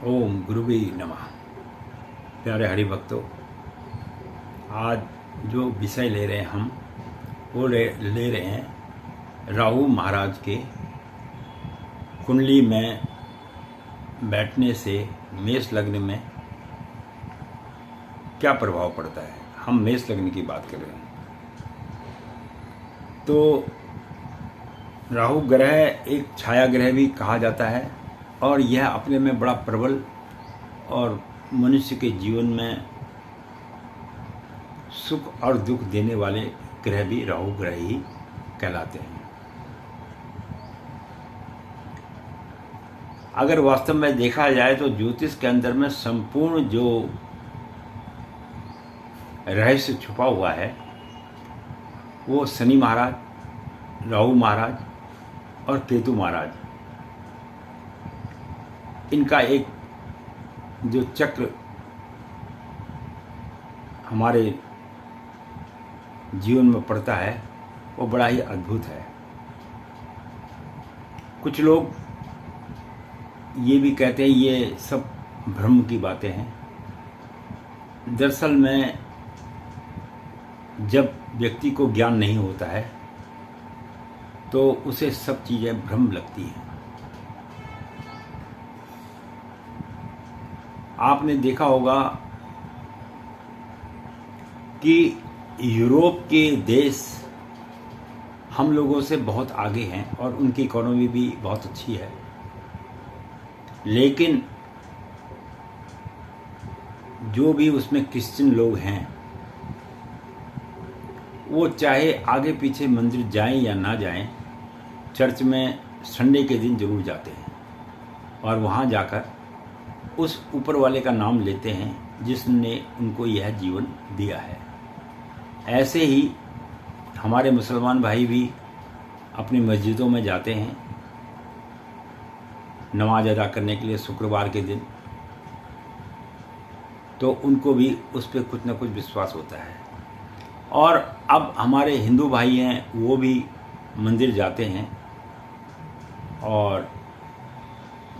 ओम गुरुवे नमः। प्यारे हरि भक्तों, आज जो विषय ले रहे हैं हम वो ले रहे हैं राहु महाराज के कुंडली में बैठने से मेष लग्न में क्या प्रभाव पड़ता है। हम मेष लग्न की बात कर रहे हैं। तो राहु ग्रह एक छाया ग्रह भी कहा जाता है और यह अपने में बड़ा प्रबल और मनुष्य के जीवन में सुख और दुख देने वाले ग्रह भी राहु ग्रह ही कहलाते हैं। अगर वास्तव में देखा जाए तो ज्योतिष के अंदर में संपूर्ण जो रहस्य छुपा हुआ है वो शनि महाराज, राहु महाराज और केतु महाराज, इनका एक जो चक्र हमारे जीवन में पड़ता है वो बड़ा ही अद्भुत है। कुछ लोग ये भी कहते हैं ये सब भ्रम की बातें हैं। दरअसल में जब व्यक्ति को ज्ञान नहीं होता है तो उसे सब चीज़ें भ्रम लगती हैं। आपने देखा होगा कि यूरोप के देश हम लोगों से बहुत आगे हैं और उनकी इकोनॉमी भी बहुत अच्छी है, लेकिन जो भी उसमें क्रिश्चियन लोग हैं वो चाहे आगे पीछे मंदिर जाएं या ना जाएं, चर्च में संडे के दिन जरूर जाते हैं और वहाँ जाकर उस ऊपर वाले का नाम लेते हैं जिसने उनको यह जीवन दिया है। ऐसे ही हमारे मुसलमान भाई भी अपनी मस्जिदों में जाते हैं नमाज अदा करने के लिए शुक्रवार के दिन, तो उनको भी उस पर कुछ ना कुछ विश्वास होता है। और अब हमारे हिंदू भाई हैं वो भी मंदिर जाते हैं और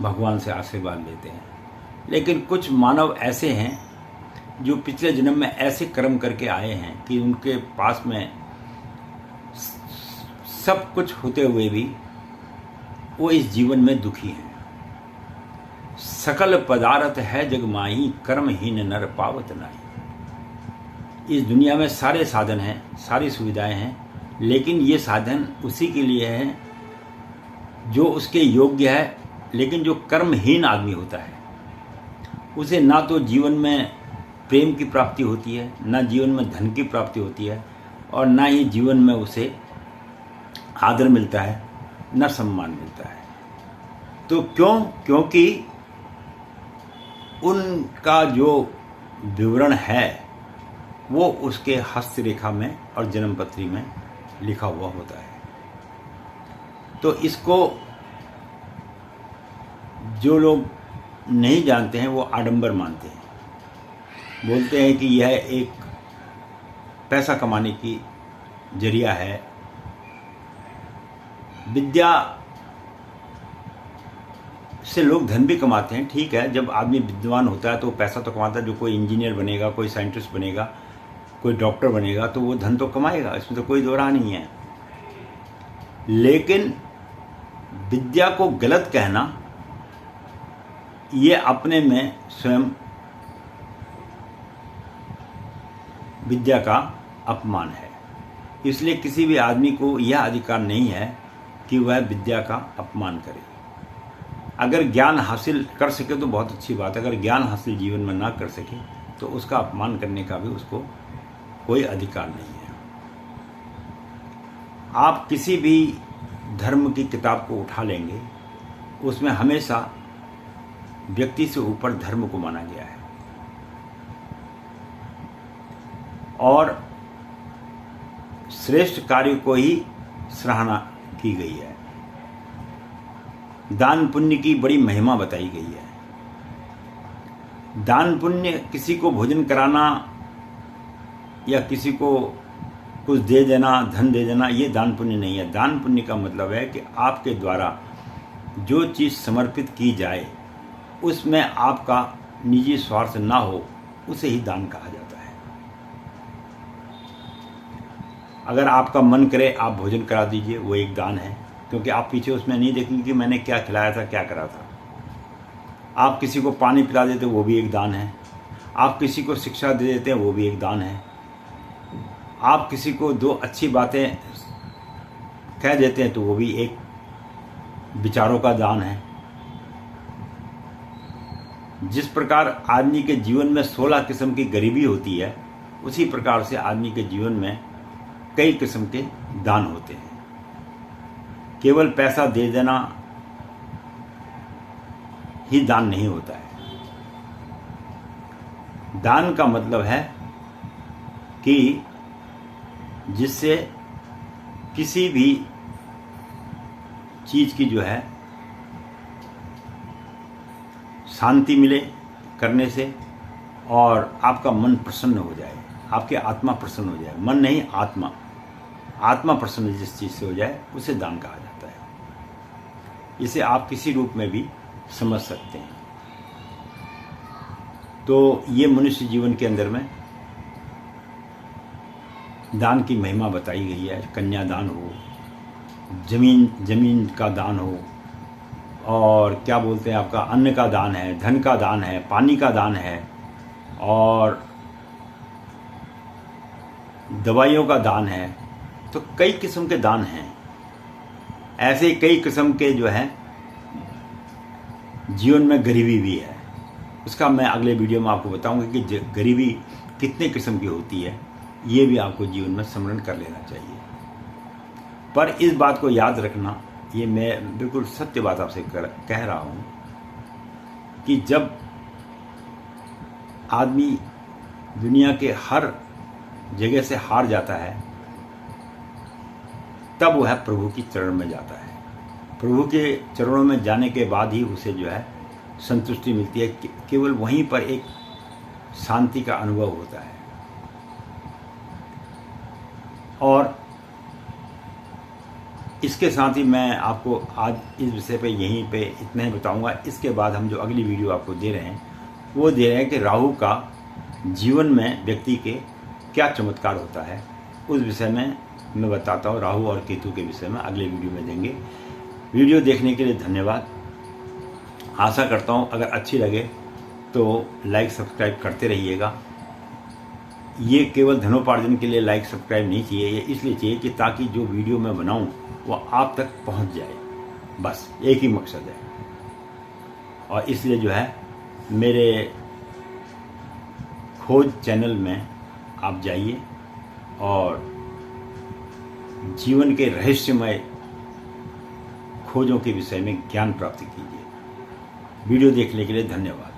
भगवान से आशीर्वाद लेते हैं। लेकिन कुछ मानव ऐसे हैं जो पिछले जन्म में ऐसे कर्म करके आए हैं कि उनके पास में सब कुछ होते हुए भी वो इस जीवन में दुखी हैं। सकल पदार्थ है जग माही, कर्महीन नर पावत नाही। इस दुनिया में सारे साधन हैं, सारी सुविधाएं हैं, लेकिन ये साधन उसी के लिए है जो उसके योग्य है। लेकिन जो कर्महीन आदमी होता है उसे ना तो जीवन में प्रेम की प्राप्ति होती है, ना जीवन में धन की प्राप्ति होती है और ना ही जीवन में उसे आदर मिलता है, ना सम्मान मिलता है। तो क्योंकि उनका जो विवरण है वो उसके हस्तरेखा में और जन्मपत्री में लिखा हुआ होता है। तो इसको जो लोग नहीं जानते हैं वो आडंबर मानते हैं, बोलते हैं कि यह एक पैसा कमाने की जरिया है। विद्या से लोग धन भी कमाते हैं, ठीक है। जब आदमी विद्वान होता है तो पैसा तो कमाता है। जो कोई इंजीनियर बनेगा, कोई साइंटिस्ट बनेगा, कोई डॉक्टर बनेगा तो वो धन तो कमाएगा, इसमें तो कोई दो राह नहीं है। लेकिन विद्या को गलत कहना ये अपने में स्वयं विद्या का अपमान है। इसलिए किसी भी आदमी को यह अधिकार नहीं है कि वह विद्या का अपमान करे। अगर ज्ञान हासिल कर सके तो बहुत अच्छी बात है, अगर ज्ञान हासिल जीवन में ना कर सके तो उसका अपमान करने का भी उसको कोई अधिकार नहीं है। आप किसी भी धर्म की किताब को उठा लेंगे, उसमें हमेशा व्यक्ति से ऊपर धर्म को माना गया है और श्रेष्ठ कार्य को ही सराहना की गई है। दान पुण्य की बड़ी महिमा बताई गई है। दान पुण्य किसी को भोजन कराना या किसी को कुछ दे देना, धन दे देना, ये दान पुण्य नहीं है। दान पुण्य का मतलब है कि आपके द्वारा जो चीज़ समर्पित की जाए उसमें आपका निजी स्वार्थ ना हो, उसे ही दान कहा जाता है। अगर आपका मन करे आप भोजन करा दीजिए, वो एक दान है, क्योंकि आप पीछे उसमें नहीं देखेंगे कि मैंने क्या खिलाया था, क्या करा था। आप किसी को पानी पिला देते, वो भी एक दान है। आप किसी को शिक्षा दे देते हैं, वो भी एक दान है। आप किसी को दो अच्छी बातें कह देते हैं, तो वो भी एक विचारों का दान है। जिस प्रकार आदमी के जीवन में 16 किस्म की गरीबी होती है, उसी प्रकार से आदमी के जीवन में कई किस्म के दान होते हैं। केवल पैसा दे देना ही दान नहीं होता है। दान का मतलब है कि जिससे किसी भी चीज की जो है शांति मिले करने से, और आपका मन प्रसन्न हो जाए, आपकी आत्मा प्रसन्न हो जाए। मन नहीं, आत्मा। आत्मा प्रसन्न जिस चीज से हो जाए, उसे दान कहा जाता है। इसे आप किसी रूप में भी समझ सकते हैं। तो ये मनुष्य जीवन के अंदर में दान की महिमा बताई गई है। कन्यादान हो, जमीन का दान हो, और क्या बोलते हैं आपका अन्न का दान है, धन का दान है, पानी का दान है, और दवाइयों का दान है। तो कई किस्म के दान हैं। ऐसे कई किस्म के जो है जीवन में गरीबी भी है। उसका मैं अगले वीडियो में आपको बताऊंगा कि गरीबी कितने किस्म की होती है। ये भी आपको जीवन में स्मरण कर लेना चाहिए। पर इस बात को याद रखना, ये मैं बिल्कुल सत्य बात आपसे कह रहा हूं, कि जब आदमी दुनिया के हर जगह से हार जाता है, तब वह प्रभु की चरण में जाता है। प्रभु के चरणों में जाने के बाद ही उसे जो है संतुष्टि मिलती है। केवल वहीं पर एक शांति का अनुभव होता है। और इसके साथ ही मैं आपको आज इस विषय पे यहीं पे इतना ही बताऊंगा। इसके बाद हम जो अगली वीडियो आपको दे रहे हैं, वो दे रहे हैं कि राहु का जीवन में व्यक्ति के क्या चमत्कार होता है। उस विषय में मैं बताता हूँ। राहु और केतु के विषय में अगले वीडियो में देंगे। वीडियो देखने के लिए धन्यवाद। आशा करता हूँ अगर अच्छी लगे तो लाइक सब्सक्राइब करते रहिएगा। ये केवल धनोपार्जन के लिए लाइक सब्सक्राइब नहीं चाहिए, ये इसलिए चाहिए कि ताकि जो वीडियो मैं बनाऊं वो आप तक पहुंच जाए। बस एक ही मकसद है। और इसलिए जो है मेरे खोज चैनल में आप जाइए और जीवन के रहस्यमय खोजों के विषय में ज्ञान प्राप्त कीजिए। वीडियो देखने के लिए धन्यवाद।